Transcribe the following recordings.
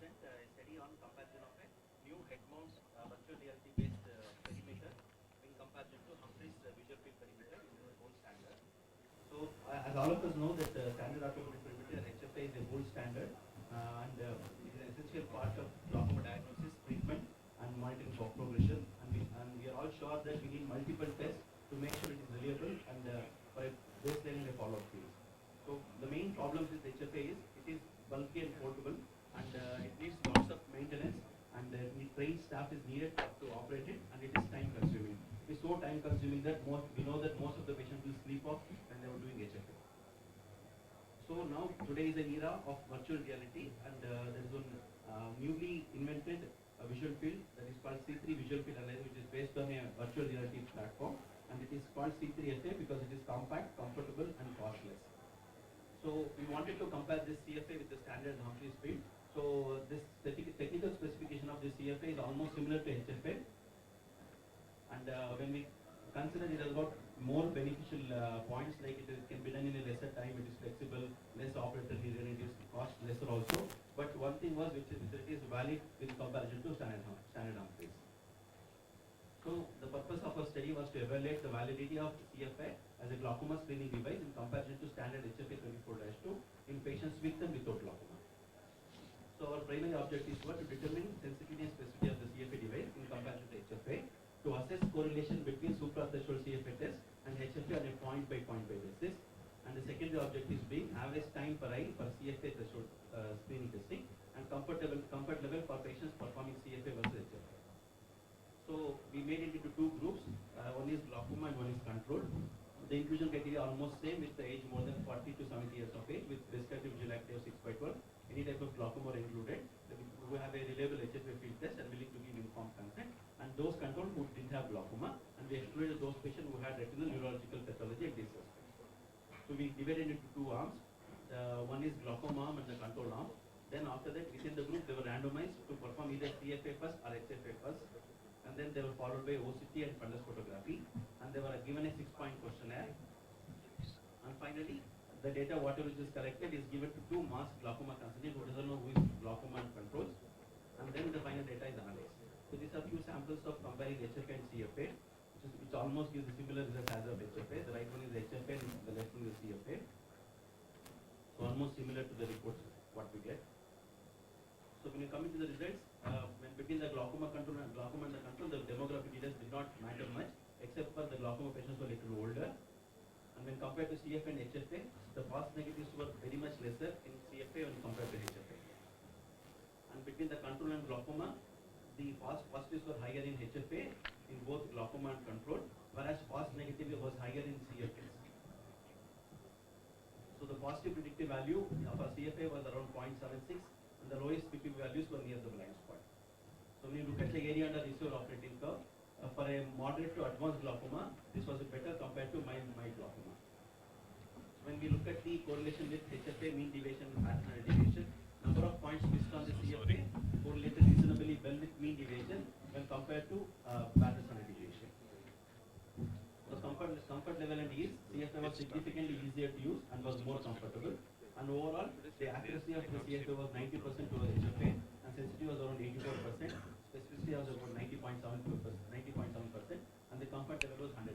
present a study on comparison of a new head mount virtual reality based perimeter in comparison to Humphrey's visual field perimeter using the gold standard. So as all of us know that standard automated perimeter HFA is a gold standard and it is an essential part of glaucoma diagnosis, treatment and monitoring of progression, and we are all sure that we need multiple tests to make sure it is reliable and for a baseline and a follow-up phase. So the main problem with HFA is it is bulky and portable, and it needs lots of maintenance, and trained staff is needed to operate it, and it is time consuming. It is so time consuming that we know that most of the patients will sleep off when they were doing HFA. So now today is an era of virtual reality, and there is one newly invented visual field that is called C3 Visual Field Analyzer, which is based on a virtual reality platform, and it is called C3FA because it is compact, comfortable and costless. So we wanted to compare this CFA with the standard Humphrey's field. So this technical specification of this CFA is almost similar to HFA, and when we consider it has got more beneficial points, like it can be done in a lesser time, it is flexible, less operator needed, it is cost lesser also. But one thing was which it is valid in comparison to standard Humphrey's. So the purpose of our study was to evaluate the validity of CFA as a glaucoma screening device in comparison to standard HFA 24-2 in patients with and without glaucoma. So our primary objectives were to determine sensitivity and specificity of the CFA device in comparison to HFA, to assess correlation between suprathreshold CFA test and HFA on a point-by-point basis, and the secondary objectives being average time per eye for CFA threshold screening testing and comfort level for patients performing CFA versus HFA. So we made it into two groups. One is glaucoma and one is control. The inclusion criteria are almost same with the age more than 40 to 70 years of age with prescriptive visual acuity of 6/12. Any type of glaucoma are included. Who have a reliable HFA field test and willing to give informed consent. And those control who didn't have glaucoma, and we excluded those patients who had retinal neurological pathology at this aspect. So we divided into two arms. One is glaucoma arm and the control arm. Then after that, within the group, they were randomized to perform either CFA first or HFA first. And then they were followed by OCT and fundus photography, and they were given a 6-point questionnaire. And finally, the data whatever is collected is given to two masked glaucoma consultants who doesn't know who is glaucoma and controls, and then the final data is analyzed. So these are few samples of comparing HFA and CFA, which almost gives a similar result as of HFA. The right one is HFA and the left one is CFA. So almost similar to the reports what we get. So when you come into the results, when between the glaucoma and the control, the demographic details did not matter much, except for the glaucoma patients were a little older. And when compared to CFA and HFA, the false negatives were very much lesser in CFA when compared to HFA. And between the control and glaucoma, the false positives were higher in HFA in both glaucoma and control, whereas false negative was higher in CFA. So the positive predictive value of a CFA was around 0.76. And the lowest PP values were near the blind spot. So when you look at the area under visual operating curve, for a moderate to advanced glaucoma, this was better compared to mild glaucoma. So when we look at the correlation with HFA, mean deviation and pattern deviation, number of points missed on the CFA correlated reasonably well with mean deviation when compared to pattern deviation. So comfort level and ease, CFA was significantly easier to use and was more comfortable. And overall, the accuracy of the CFA was 90% over HFA, and sensitivity was around 84%. Specificity was about 90.7%, and the comfort level was 100%.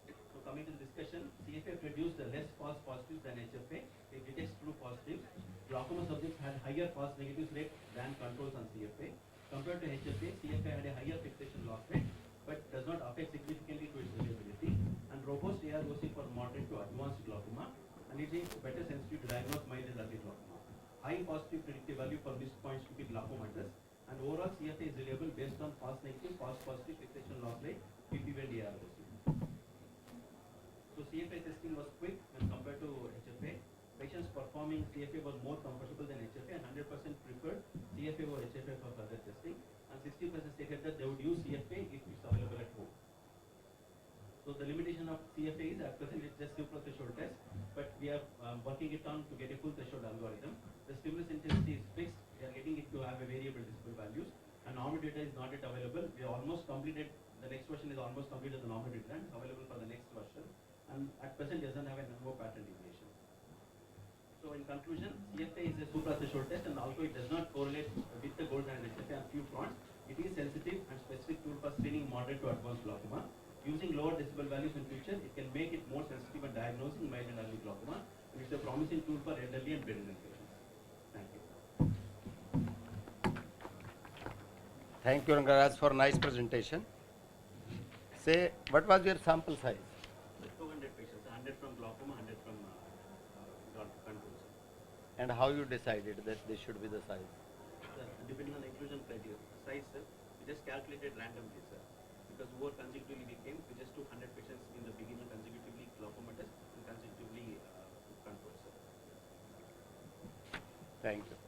So coming to the discussion, CFA produced less false positives than HFA. It detects true positives. Glaucoma subjects had higher false negatives rate than controls on CFA. Compared to HFA, CFA had a higher fixation loss rate, but does not affect significantly to its reliability. And robust AROC for moderate to advanced glaucoma, and it is better sensitive to diagnose mild and early glaucoma. High positive predictive value for missed points to be glaucomatous, and overall CFA is reliable based on false negative, false positive fixation loss rate, PPV and AROC. So CFA testing was quick when compared to HFA. Patients performing CFA were more comfortable than HFA, and 100% preferred CFA over HFA for further testing, and 60% stated that they would use CFA if it's available at home. So the limitation of CFA is at present it's just suprathreshold test, but we are working it on to get a full threshold algorithm. The stimulus intensity is fixed. We are getting it to have a variable decibel values, and normal data is not yet available. We are almost completed. The next version is almost completed. The normal data is available for the next version, and at present doesn't have a no pattern deviation. So So in conclusion, CFA is a supra-threshold test, and also it does not correlate with the gold standard HFA on few fronts. It is sensitive and specific tool for screening moderate to advanced glaucoma. Using lower decibel values in future, it can make it more sensitive and diagnosing mild and early glaucoma. It is a promising tool for elderly and bedridden patients. Thank you. Thank you, Rangaraj, for nice presentation. Say, what was your sample size? 200 patients, 100 from glaucoma, 100 from control. And how you decided that this should be the size? Depending on the inclusion criteria, size, sir, we just calculated randomly, sir. Because who consecutively we came, we just took 100 patients in the beginning consecutively glaucoma test and consecutively control, sir. Thank you.